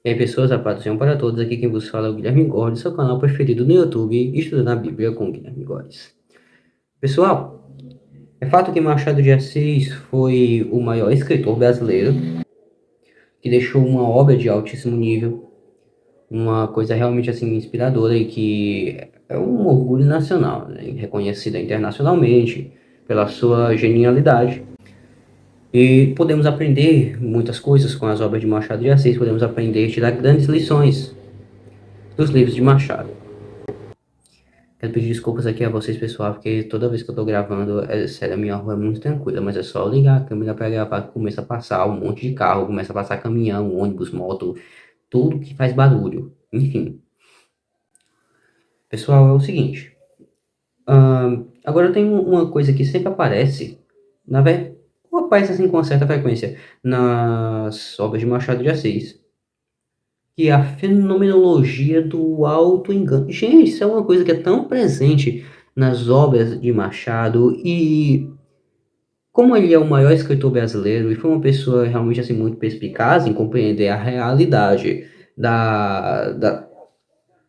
E aí, pessoas, a paz do Senhor para todos. Aqui quem vos fala é o Guilherme Góes, seu canal preferido no YouTube, Estudando a Bíblia com Guilherme Góes. Pessoal, é fato que Machado de Assis foi o maior escritor brasileiro, que deixou uma obra de altíssimo nível, uma coisa realmente assim inspiradora e que é um orgulho nacional, né? Reconhecida internacionalmente pela sua genialidade. E podemos aprender muitas coisas com as obras de Machado de Assis, podemos aprender e tirar grandes lições dos livros de Machado. Quero pedir desculpas aqui a vocês, pessoal, porque toda vez que eu tô gravando, sério, a minha rua é muito tranquila, mas é só ligar a câmera pra gravar que começa a passar um monte de carro, começa a passar caminhão, ônibus, moto, tudo que faz barulho. Enfim, pessoal, é o seguinte. Agora tem uma coisa que sempre aparece, na verdade, aparece assim com uma certa frequência nas obras de Machado de Assis, que é a fenomenologia do auto-engano. Gente, isso é uma coisa que é tão presente nas obras de Machado e como ele é o maior escritor brasileiro e foi uma pessoa realmente assim muito perspicaz em compreender a realidade da, da,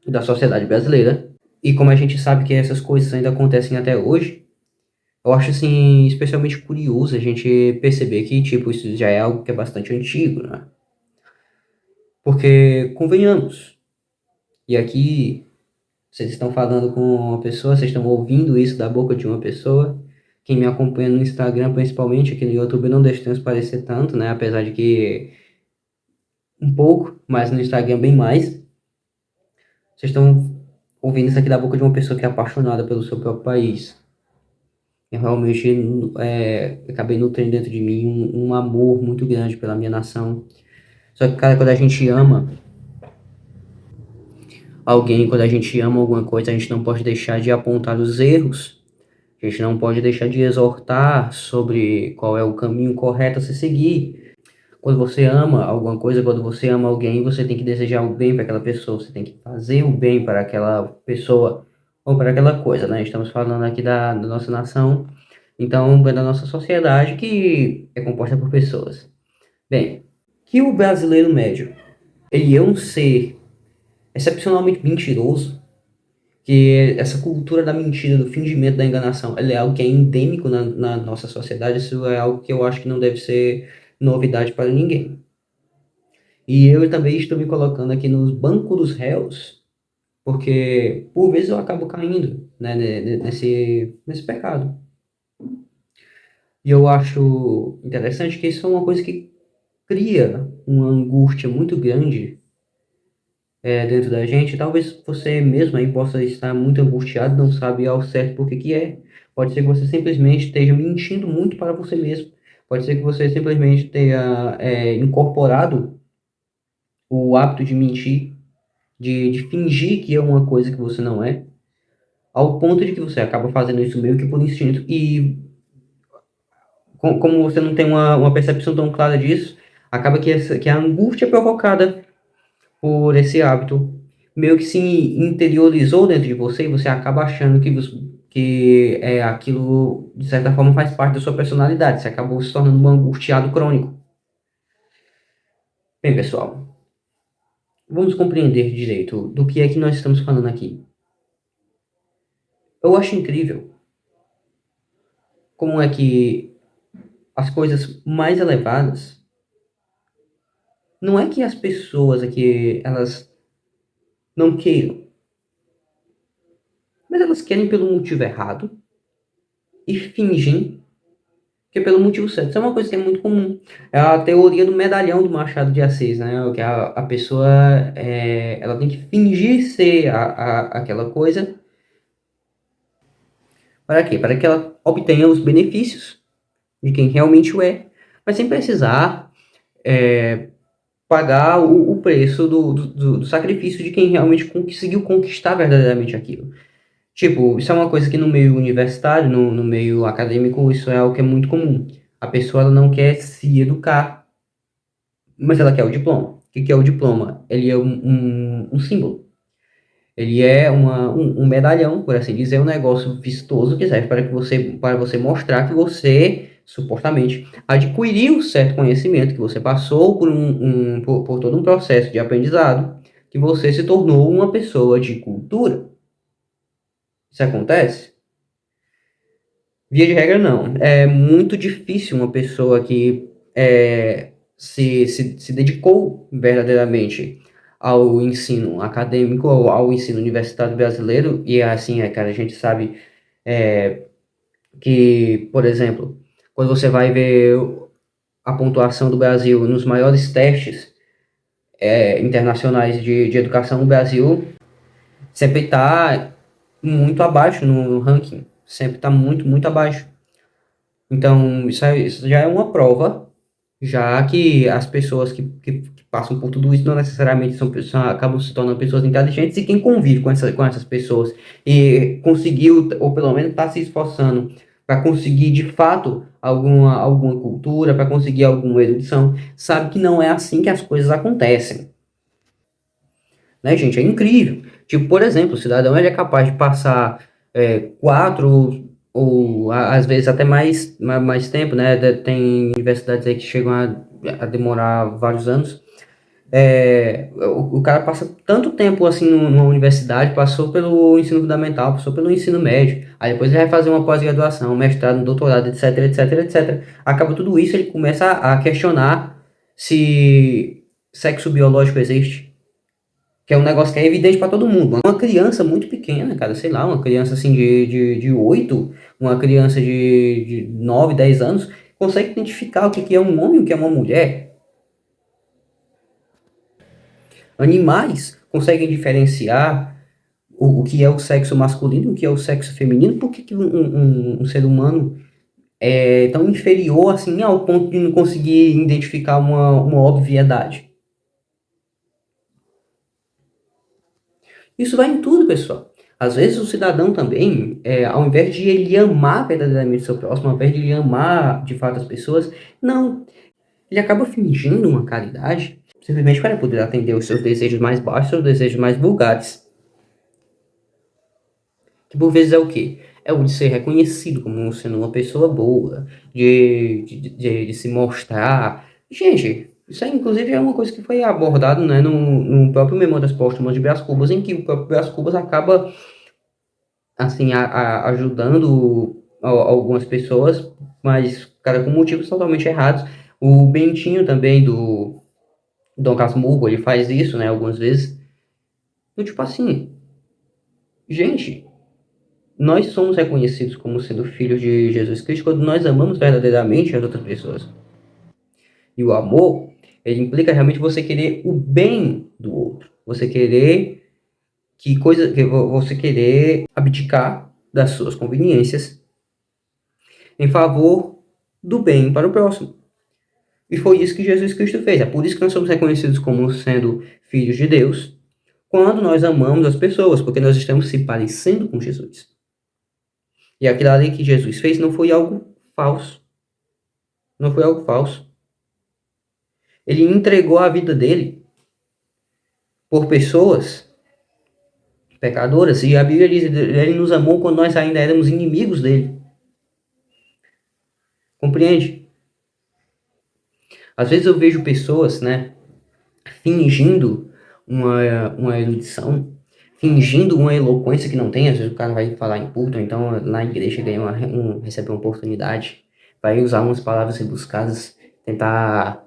da sociedade brasileira, e como a gente sabe que essas coisas ainda acontecem até hoje, eu acho assim especialmente curioso a gente perceber que tipo isso já é algo que é bastante antigo, né? Porque convenhamos, e aqui vocês estão falando com uma pessoa, vocês estão ouvindo isso da boca de uma pessoa. Quem me acompanha no Instagram, principalmente, aqui no YouTube, não deixa transparecer tanto, né? Apesar de que um pouco, mas no Instagram bem mais. Vocês estão ouvindo isso aqui da boca de uma pessoa que é apaixonada pelo seu próprio país. Eu realmente acabei nutrindo dentro de mim um amor muito grande pela minha nação. Só que, cara, quando a gente ama alguém, quando a gente ama alguma coisa, a gente não pode deixar de apontar os erros. A gente não pode deixar de exortar sobre qual é o caminho correto a se seguir. Quando você ama alguma coisa, quando você ama alguém, você tem que desejar o bem para aquela pessoa, você tem que fazer o bem para aquela pessoa ou para aquela coisa, né? Estamos falando aqui da nossa nação, então é da nossa sociedade que é composta por pessoas. Bem, que o brasileiro médio, ele é um ser excepcionalmente mentiroso, que essa cultura da mentira, do fingimento, da enganação, ela é algo que é endêmico na nossa sociedade. Isso é algo que eu acho que não deve ser novidade para ninguém. E eu também estou me colocando aqui nos bancos dos réus, porque por vezes eu acabo caindo, né, nesse pecado. E eu acho interessante que isso é uma coisa que cria uma angústia muito grande dentro da gente. Talvez você mesmo aí possa estar muito angustiado, não sabe ao certo por que que é. Pode ser que você simplesmente esteja mentindo muito para você mesmo. Pode ser que você simplesmente tenha incorporado o hábito de mentir, de fingir que é uma coisa que você não é, ao ponto de que você acaba fazendo isso meio que por instinto. E como você não tem uma percepção tão clara disso, acaba que a angústia provocada por esse hábito meio que se interiorizou dentro de você e você acaba achando que aquilo, de certa forma, faz parte da sua personalidade. Você acabou se tornando um angustiado crônico. Bem, pessoal, vamos compreender direito do que é que nós estamos falando aqui. Eu acho incrível como é que as coisas mais elevadas, não é que as pessoas aqui, elas não queiram, mas elas querem pelo motivo errado e fingem que é pelo motivo certo. Isso é uma coisa que é muito comum. É a teoria do medalhão do Machado de Assis, né? Que a pessoa ela tem que fingir ser aquela coisa. Para quê? Para que ela obtenha os benefícios de quem realmente o é, mas sem precisar pagar o preço do sacrifício de quem realmente conseguiu conquistar verdadeiramente aquilo. Tipo, isso é uma coisa que no meio universitário, no meio acadêmico, isso é algo que é muito comum. A pessoa ela não quer se educar, mas ela quer o diploma. O que é o diploma? Ele é um símbolo. Ele é um medalhão, por assim dizer, um negócio vistoso que serve para você mostrar que você supostamente, adquiriu certo conhecimento, que você passou por todo um processo de aprendizado, que você se tornou uma pessoa de cultura. Isso acontece? Via de regra, não. É muito difícil uma pessoa que se dedicou verdadeiramente ao ensino acadêmico, ao ensino universitário brasileiro, e assim, cara, a gente sabe que, por exemplo, quando você vai ver a pontuação do Brasil nos maiores testes internacionais de educação, o Brasil sempre está muito abaixo no ranking, sempre está muito, muito abaixo. Então, isso já é uma prova, já que as pessoas que passam por tudo isso não necessariamente acabam se tornando pessoas inteligentes, e quem convive com essas pessoas e conseguiu, ou pelo menos está se esforçando para conseguir de fato alguma cultura, para conseguir alguma erudição, sabe que não é assim que as coisas acontecem. Né, gente? É incrível. Tipo, por exemplo, o cidadão ele é capaz de passar 4 ou às vezes até mais tempo, né? Tem universidades aí que chegam a demorar vários anos. O cara passa tanto tempo assim numa universidade, passou pelo ensino fundamental, passou pelo ensino médio, aí depois ele vai fazer uma pós-graduação, um mestrado, um doutorado, etc, etc, etc. Acaba tudo isso, ele começa a questionar se sexo biológico existe, que é um negócio que é evidente para todo mundo. Uma criança muito pequena, cara, sei lá, uma criança assim de 8, uma criança de 9, 10 anos, consegue identificar o que é um homem e o que é uma mulher. Animais conseguem diferenciar o que é o sexo masculino e o que é o sexo feminino. Por que um ser humano é tão inferior assim ao ponto de não conseguir identificar uma obviedade? Isso vai em tudo, pessoal. Às vezes o cidadão também, ao invés de ele amar verdadeiramente o seu próximo, ao invés de ele amar de fato as pessoas, não. Ele acaba fingindo uma caridade, simplesmente para poder atender os seus desejos mais baixos, seus desejos mais vulgares. Que por vezes é o quê? É o de ser reconhecido como sendo uma pessoa boa, de se mostrar. Gente, isso aí, inclusive, é uma coisa que foi abordado, né, no próprio Memórias Póstumas de Brás Cubas, em que o próprio Brás Cubas acaba, assim, ajudando algumas pessoas, mas, cara, com motivos totalmente errados. O Bentinho também, do Dom Casmurro, ele faz isso, né, algumas vezes. Eu, tipo assim, gente, nós somos reconhecidos como sendo filhos de Jesus Cristo quando nós amamos verdadeiramente as outras pessoas. E o amor, ele implica realmente você querer o bem do outro. Você querer você querer abdicar das suas conveniências em favor do bem para o próximo. E foi isso que Jesus Cristo fez. É por isso que nós somos reconhecidos como sendo filhos de Deus, quando nós amamos as pessoas, porque nós estamos se parecendo com Jesus. E aquilo ali que Jesus fez não foi algo falso. Não foi algo falso. Ele entregou a vida dele por pessoas pecadoras. E a Bíblia diz que ele nos amou quando nós ainda éramos inimigos dele. Compreende? Às vezes eu vejo pessoas, né, fingindo uma erudição, fingindo uma eloquência que não tem. Às vezes o cara vai falar em púlpito, então na igreja recebe uma oportunidade, vai usar umas palavras rebuscadas, tentar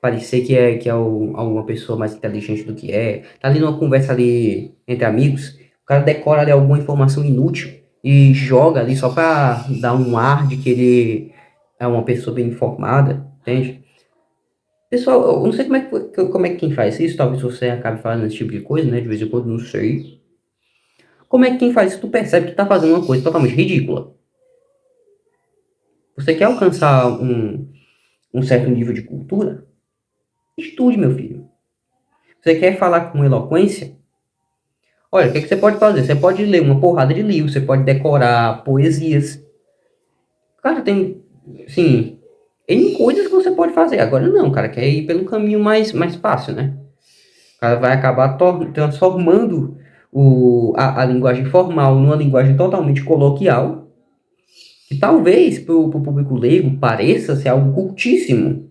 parecer que é alguma pessoa mais inteligente do que é. Tá ali numa conversa ali entre amigos, o cara decora ali alguma informação inútil e joga ali só para dar um ar de que ele é uma pessoa bem informada, entende? Pessoal, eu não sei como é que quem faz isso, talvez você acabe fazendo esse tipo de coisa, né? De vez em quando, não sei. Como é que quem faz isso, tu percebe que tá fazendo uma coisa totalmente ridícula? Você quer alcançar um certo nível de cultura? Estude, meu filho. Você quer falar com eloquência? Olha, o que você pode fazer? Você pode ler uma porrada de livros, você pode decorar poesias. Cara, tem, sim, N coisas que você pode fazer. Agora não, cara, quer ir pelo caminho mais fácil, né? O cara vai acabar transformando a linguagem formal numa linguagem totalmente coloquial que talvez para o público leigo pareça ser algo cultíssimo.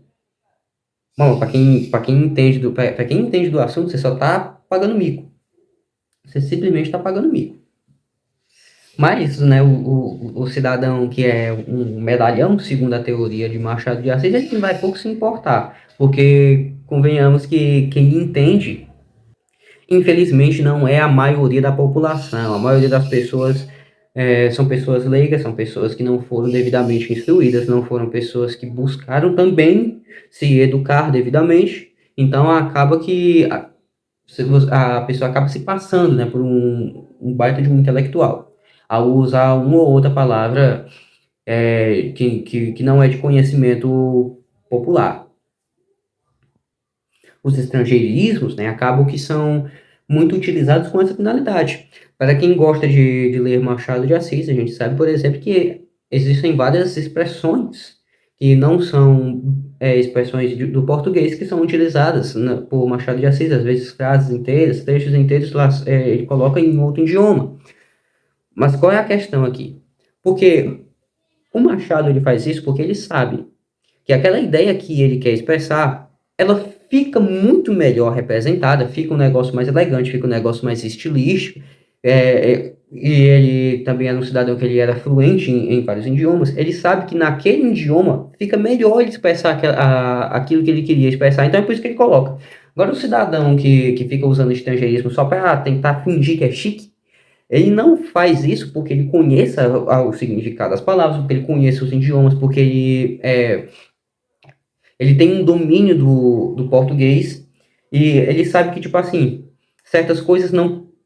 Bom, para quem entende para quem entende do assunto, você só está pagando mico. Você simplesmente está pagando mico. Mas, né, o cidadão que é um medalhão, segundo a teoria de Machado de Assis, ele vai pouco se importar, porque convenhamos que quem entende, infelizmente, não é a maioria da população. A maioria das pessoas são pessoas leigas, são pessoas que não foram devidamente instruídas, não foram pessoas que buscaram também se educar devidamente. Então, acaba que a pessoa acaba se passando, né, por um baita de um intelectual, ao usar uma ou outra palavra que não é de conhecimento popular. Os estrangeirismos, né, acabam que são muito utilizados com essa finalidade. Para quem gosta de ler Machado de Assis, a gente sabe, por exemplo, que existem várias expressões que não são expressões do português que são utilizadas, né, por Machado de Assis, às vezes frases inteiras, trechos inteiros, ele coloca em outro idioma. Mas qual é a questão aqui? Porque o Machado ele faz isso porque ele sabe que aquela ideia que ele quer expressar, ela fica muito melhor representada, fica um negócio mais elegante, fica um negócio mais estilístico, e ele também era um cidadão que ele era fluente em vários idiomas, ele sabe que naquele idioma fica melhor ele expressar aquilo que ele queria expressar, então é por isso que ele coloca. Agora, o cidadão que fica usando estrangeirismo só para tentar fingir que é chique, ele não faz isso porque ele conheça o significado das palavras, porque ele conheça os idiomas, porque ele tem um domínio do português e ele sabe que, tipo assim, certas coisas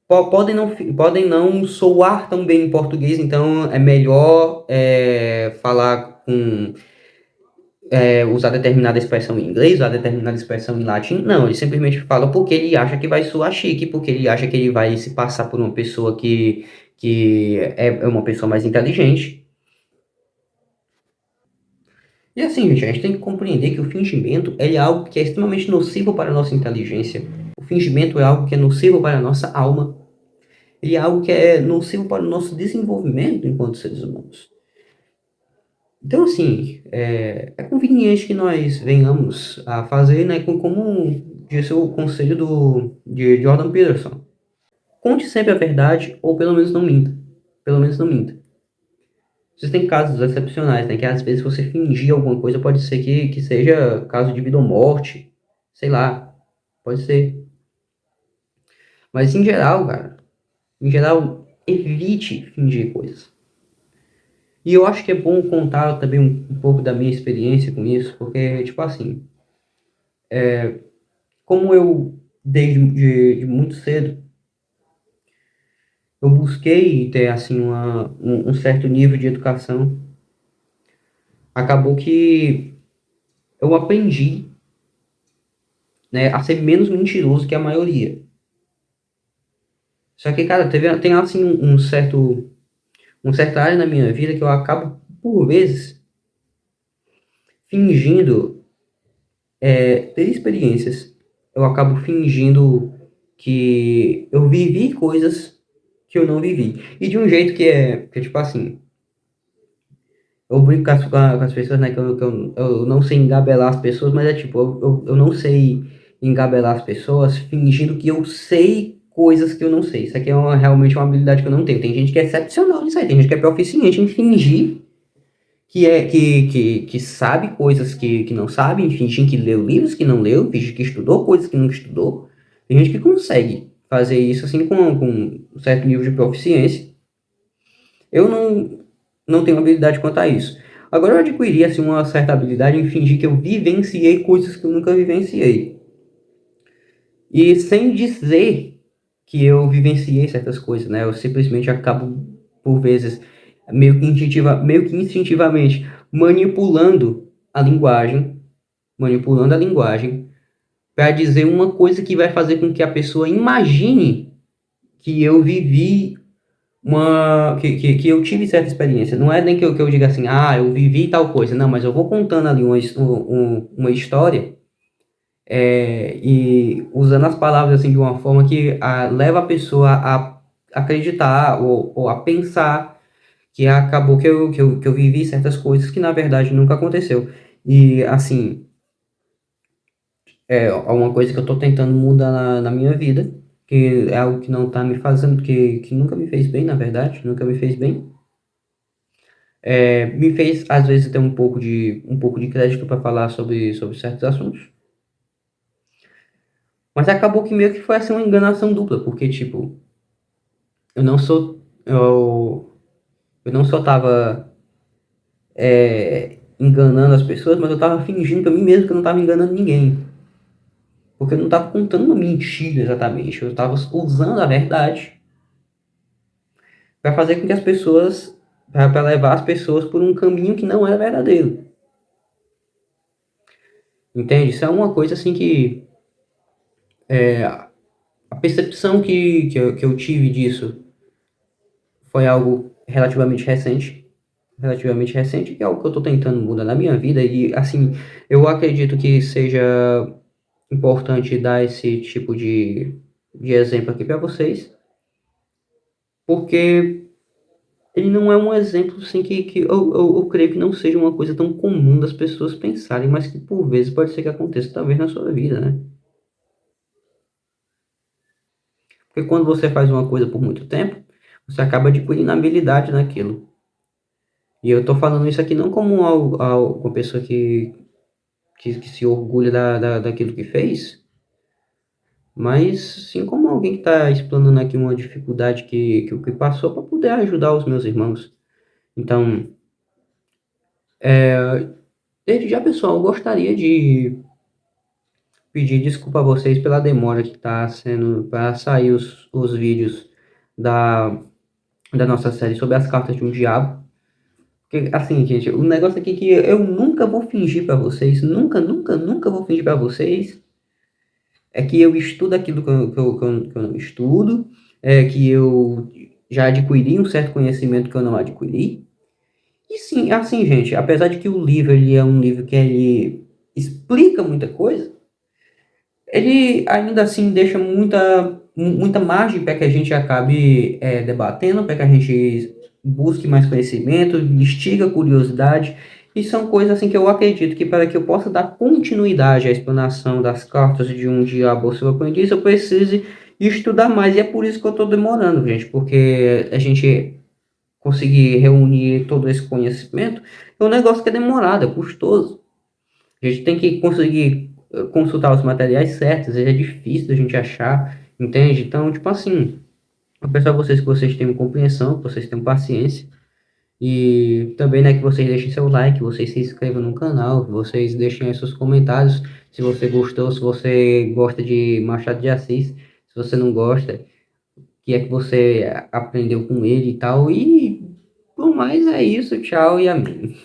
podem não soar tão bem em português, então é melhor falar usar determinada expressão em inglês, usar determinada expressão em latim. Não, ele simplesmente fala porque ele acha que vai soar chique, porque ele acha que ele vai se passar por uma pessoa que é uma pessoa mais inteligente. E assim, gente, a gente tem que compreender que o fingimento é algo que é extremamente nocivo para a nossa inteligência. O fingimento é algo que é nocivo para a nossa alma. Ele é algo que é nocivo para o nosso desenvolvimento enquanto seres humanos. Então, assim, é conveniente que nós venhamos a fazer, né, como disse o conselho de Jordan Peterson. Conte sempre a verdade, ou pelo menos não minta. Pelo menos não minta. Existem casos excepcionais, né? Que às vezes você fingir alguma coisa pode ser que seja caso de vida ou morte. Sei lá. Pode ser. Mas em geral, cara. Em geral, evite fingir coisas. E eu acho que é bom contar também um pouco da minha experiência com isso. Porque, tipo assim. Como eu, desde de muito cedo, eu busquei ter, assim, um certo nível de educação. Acabou que eu aprendi, né, a ser menos mentiroso que a maioria. Só que, cara, tem assim um certa área na minha vida que eu acabo, por vezes, fingindo ter experiências. Eu acabo fingindo que eu vivi coisas que eu não vivi. E de um jeito que é tipo assim, eu brinco com as pessoas, né, eu não sei engabelar as pessoas, mas é tipo, eu não sei engabelar as pessoas fingindo que eu sei coisas que eu não sei. Isso aqui é realmente uma habilidade que eu não tenho. Tem gente que é excepcional nisso aí, tem gente que é proficiente em fingir que sabe coisas que não sabe, fingir que leu livros que não leu, fingir que estudou coisas que não estudou. Tem gente que consegue fazer isso assim com um certo nível de proficiência. Eu não tenho habilidade quanto a isso. Agora eu adquiri assim, uma certa habilidade em fingir que eu vivenciei coisas que eu nunca vivenciei. E sem dizer que eu vivenciei certas coisas, né? Eu simplesmente acabo, por vezes, meio que instintivamente, manipulando a linguagem, para dizer uma coisa que vai fazer com que a pessoa imagine que eu vivi que eu tive certa experiência. Não é nem que eu diga assim, ah, eu vivi tal coisa. Não, mas eu vou contando ali uma história e usando as palavras assim de uma forma que leva a pessoa a acreditar ou a pensar que acabou que eu vivi certas coisas que na verdade nunca aconteceu. E assim, é uma coisa que eu tô tentando mudar na minha vida, que é algo que não tá me fazendo, que nunca me fez bem, na verdade, nunca me fez bem. Me fez, às vezes, ter um pouco de crédito para falar sobre certos assuntos. Mas acabou que meio que foi assim uma enganação dupla, porque, tipo, eu não sou. Eu não só tava enganando as pessoas, mas eu tava fingindo pra mim mesmo que eu não tava enganando ninguém. Porque eu não tava contando uma mentira exatamente. Eu tava usando a verdade para fazer com que as pessoas. Para levar as pessoas por um caminho que não era verdadeiro. Entende? Isso é uma coisa assim que. A percepção que eu tive disso foi algo relativamente recente. Relativamente recente, que é algo que eu tô tentando mudar na minha vida. E assim, eu acredito que seja importante dar esse tipo de exemplo aqui para vocês, porque ele não é um exemplo assim que eu creio que não seja uma coisa tão comum das pessoas pensarem, mas que por vezes pode ser que aconteça talvez na sua vida, né? Porque quando você faz uma coisa por muito tempo, você acaba adquirindo habilidade naquilo. E eu tô falando isso aqui não como uma pessoa que se orgulha daquilo que fez, mas sim como alguém que está explanando aqui uma dificuldade que passou para poder ajudar os meus irmãos. Então, desde já, pessoal, eu gostaria de pedir desculpa a vocês pela demora que está sendo para sair os vídeos da, da nossa série sobre as cartas de um diabo. Porque, assim, gente, o negócio aqui é que eu nunca vou fingir para vocês, nunca, nunca, nunca vou fingir para vocês, é que eu estudo aquilo que eu não estudo, é que eu já adquiri um certo conhecimento que eu não adquiri. E sim, assim, gente, apesar de que o livro ele é um livro que ele explica muita coisa, ele ainda assim deixa muita margem para que a gente acabe debatendo, para que a gente busque mais conhecimento, instiga a curiosidade. E são coisas assim que eu acredito que para que eu possa dar continuidade à explanação das cartas de um diabo ou seu aprendiz, eu precise estudar mais. E é por isso que eu estou demorando, gente, porque a gente conseguir reunir todo esse conhecimento é um negócio que é demorado, é custoso. A gente tem que conseguir consultar os materiais certos, é difícil da gente achar, entende? Então, tipo assim, eu peço a vocês que vocês tenham compreensão, que vocês tenham paciência, e também, né, que vocês deixem seu like, que vocês se inscrevam no canal, que vocês deixem aí seus comentários, se você gostou, se você gosta de Machado de Assis, se você não gosta, o que é que você aprendeu com ele e tal, e por mais é isso, tchau e amém.